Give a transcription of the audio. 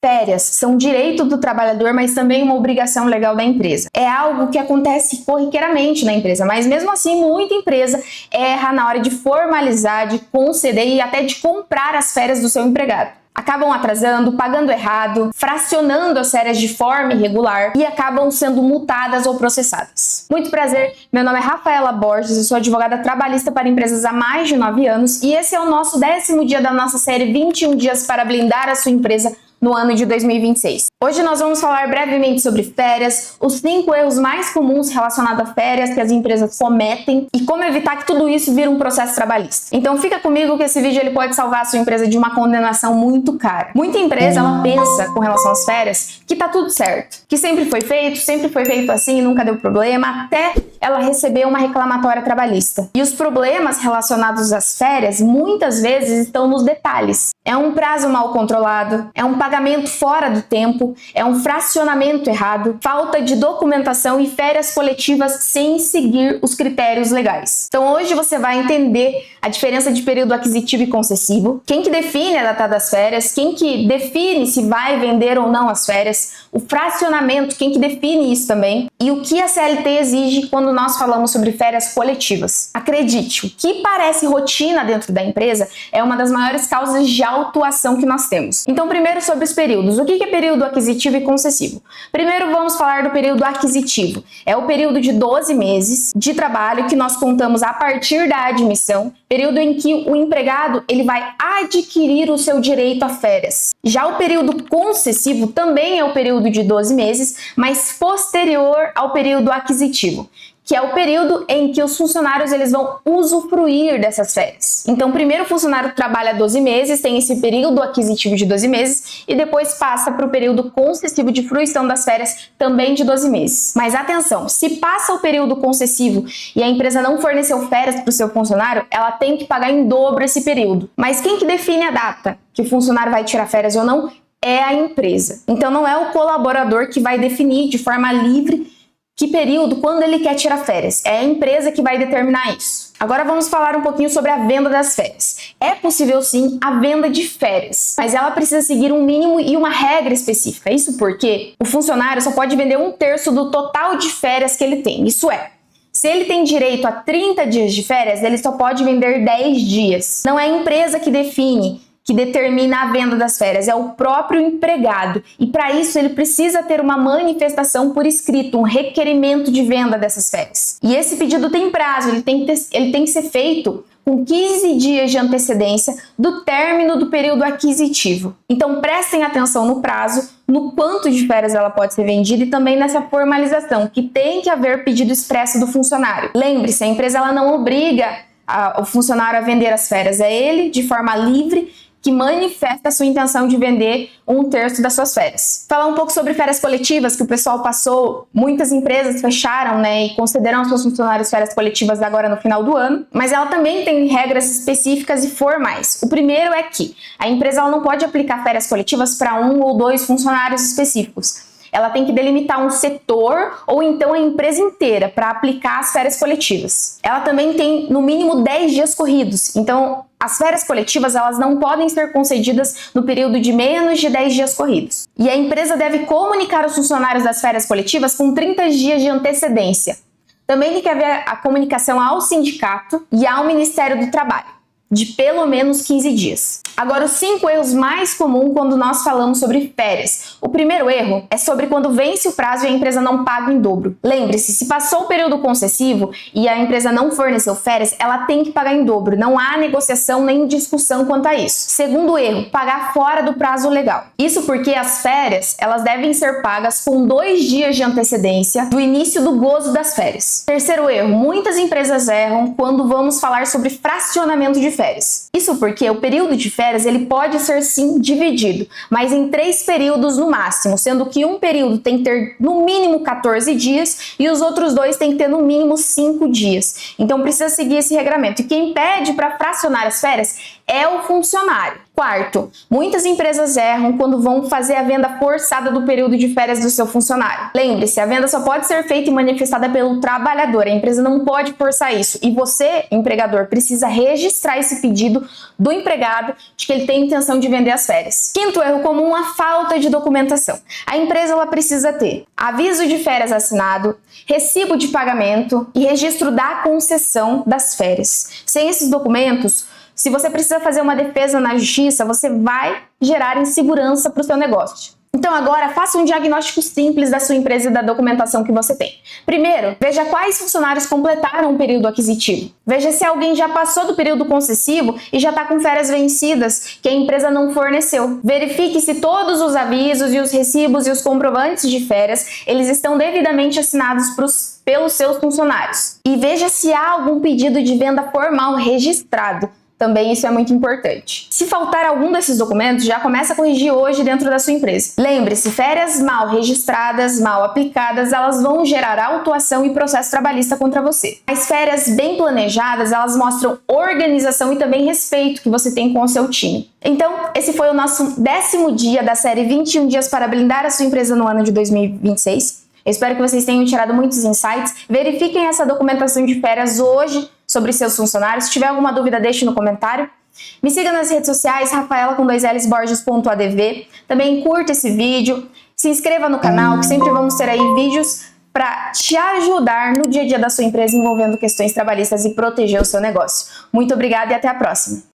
Férias são um direito do trabalhador, mas também uma obrigação legal da empresa. É algo que acontece corriqueiramente na empresa, mas mesmo assim muita empresa erra na hora de formalizar, de conceder e até de comprar as férias do seu empregado. Acabam atrasando, pagando errado, fracionando as férias de forma irregular e acabam sendo multadas ou processadas. Muito prazer, meu nome é Rafaela Borges, eu sou advogada trabalhista para empresas há mais de 9 anos e esse é o nosso 10º dia da nossa série 21 dias para blindar a sua empresa no ano de 2026. Hoje nós vamos falar brevemente sobre férias, os 5 erros mais comuns relacionados a férias que as empresas cometem e como evitar que tudo isso vire um processo trabalhista. Então fica comigo que esse vídeo ele pode salvar a sua empresa de uma condenação muito cara. Muita empresa ela pensa com relação às férias que tá tudo certo, que sempre foi feito assim e nunca deu problema, até ela receber uma reclamatória trabalhista. E os problemas relacionados às férias muitas vezes estão nos detalhes. É um prazo mal controlado, é um pagamento fora do tempo, é um fracionamento errado, falta de documentação e férias coletivas sem seguir os critérios legais. Então hoje você vai entender a diferença de período aquisitivo e concessivo, quem que define a data das férias, quem que define se vai vender ou não as férias, o fracionamento, quem que define isso também, e o que a CLT exige quando nós falamos sobre férias coletivas. Acredite, o que parece rotina dentro da empresa é uma das maiores causas de autuação que nós temos. Então primeiro sobre os períodos. O que é período aquisitivo e concessivo? Primeiro vamos falar do período aquisitivo. É o período de 12 meses de trabalho que nós contamos a partir da admissão, período em que o empregado ele vai adquirir o seu direito a férias. Já o período concessivo também é o período de 12 meses, mas posterior ao período aquisitivo, que é o período em que os funcionários eles vão usufruir dessas férias. Então, primeiro o funcionário trabalha 12 meses, tem esse período aquisitivo de 12 meses e depois passa para o período concessivo de fruição das férias, também de 12 meses. Mas atenção, se passa o período concessivo e a empresa não forneceu férias para o seu funcionário, ela tem que pagar em dobro esse período. Mas quem que define a data que o funcionário vai tirar férias ou não? É a empresa. Então, não é o colaborador que vai definir de forma livre que período, quando ele quer tirar férias. É a empresa que vai determinar isso. Agora vamos falar um pouquinho sobre a venda das férias. É possível sim a venda de férias, mas ela precisa seguir um mínimo e uma regra específica. Isso porque o funcionário só pode vender 1/3 do total de férias que ele tem. Isso é, se ele tem direito a 30 dias de férias, ele só pode vender 10 dias. Não é a empresa que define, que determina a venda das férias, é o próprio empregado. E para isso ele precisa ter uma manifestação por escrito, um requerimento de venda dessas férias. E esse pedido tem prazo, ele tem que ser feito com 15 dias de antecedência do término do período aquisitivo. Então prestem atenção no prazo, no quanto de férias ela pode ser vendida e também nessa formalização, que tem que haver pedido expresso do funcionário. Lembre-se, a empresa ela não obriga o funcionário a vender as férias, é ele, de forma livre, que manifesta a sua intenção de vender 1/3 das suas férias. Falar um pouco sobre férias coletivas, que o pessoal passou, muitas empresas fecharam, e concederam aos seus funcionários férias coletivas agora no final do ano, mas ela também tem regras específicas e formais. O primeiro é que a empresa ela não pode aplicar férias coletivas para 1 ou 2 funcionários específicos. Ela tem que delimitar um setor ou então a empresa inteira para aplicar as férias coletivas. Ela também tem no mínimo 10 dias corridos, então as férias coletivas elas não podem ser concedidas no período de menos de 10 dias corridos. E a empresa deve comunicar aos funcionários das férias coletivas com 30 dias de antecedência. Também tem que haver a comunicação ao sindicato e ao Ministério do Trabalho, de pelo menos 15 dias. Agora, os 5 erros mais comuns quando nós falamos sobre férias. O primeiro erro é sobre quando vence o prazo e a empresa não paga em dobro. Lembre-se, se passou o período concessivo e a empresa não forneceu férias, ela tem que pagar em dobro. Não há negociação nem discussão quanto a isso. Segundo erro, pagar fora do prazo legal. Isso porque as férias, elas devem ser pagas com 2 dias de antecedência do início do gozo das férias. Terceiro erro, muitas empresas erram quando vamos falar sobre fracionamento de férias. Isso porque o período de férias ele pode ser sim dividido, mas em 3 períodos no máximo, sendo que um período tem que ter no mínimo 14 dias e os outros 2 tem que ter no mínimo 5 dias. Então precisa seguir esse regramento. E quem pede para fracionar as férias é o funcionário. Quarto, muitas empresas erram quando vão fazer a venda forçada do período de férias do seu funcionário. Lembre-se, a venda só pode ser feita e manifestada pelo trabalhador, a empresa não pode forçar isso. E você, empregador, precisa registrar esse pedido do empregado de que ele tem intenção de vender as férias. Quinto erro comum, a falta de documentação. A empresa ela precisa ter aviso de férias assinado, recibo de pagamento e registro da concessão das férias. Sem esses documentos, se você precisa fazer uma defesa na justiça, você vai gerar insegurança para o seu negócio. Então agora, faça um diagnóstico simples da sua empresa e da documentação que você tem. Primeiro, veja quais funcionários completaram o período aquisitivo. Veja se alguém já passou do período concessivo e já está com férias vencidas que a empresa não forneceu. Verifique se todos os avisos e os recibos e os comprovantes de férias, eles estão devidamente assinados pelos seus funcionários. E veja se há algum pedido de venda formal registrado. Também isso é muito importante. Se faltar algum desses documentos, já começa a corrigir hoje dentro da sua empresa. Lembre-se, férias mal registradas, mal aplicadas, elas vão gerar autuação e processo trabalhista contra você. As férias bem planejadas, elas mostram organização e também respeito que você tem com o seu time. Então, esse foi o nosso 10º dia da série 21 dias para blindar a sua empresa no ano de 2026. Eu espero que vocês tenham tirado muitos insights. Verifiquem essa documentação de férias hoje sobre seus funcionários. Se tiver alguma dúvida, deixe no comentário. Me siga nas redes sociais, Rafaela com 2Ls_Borges.adv. Também curta esse vídeo, se inscreva no canal, que sempre vamos ter aí vídeos para te ajudar no dia a dia da sua empresa envolvendo questões trabalhistas e proteger o seu negócio. Muito obrigada e até a próxima!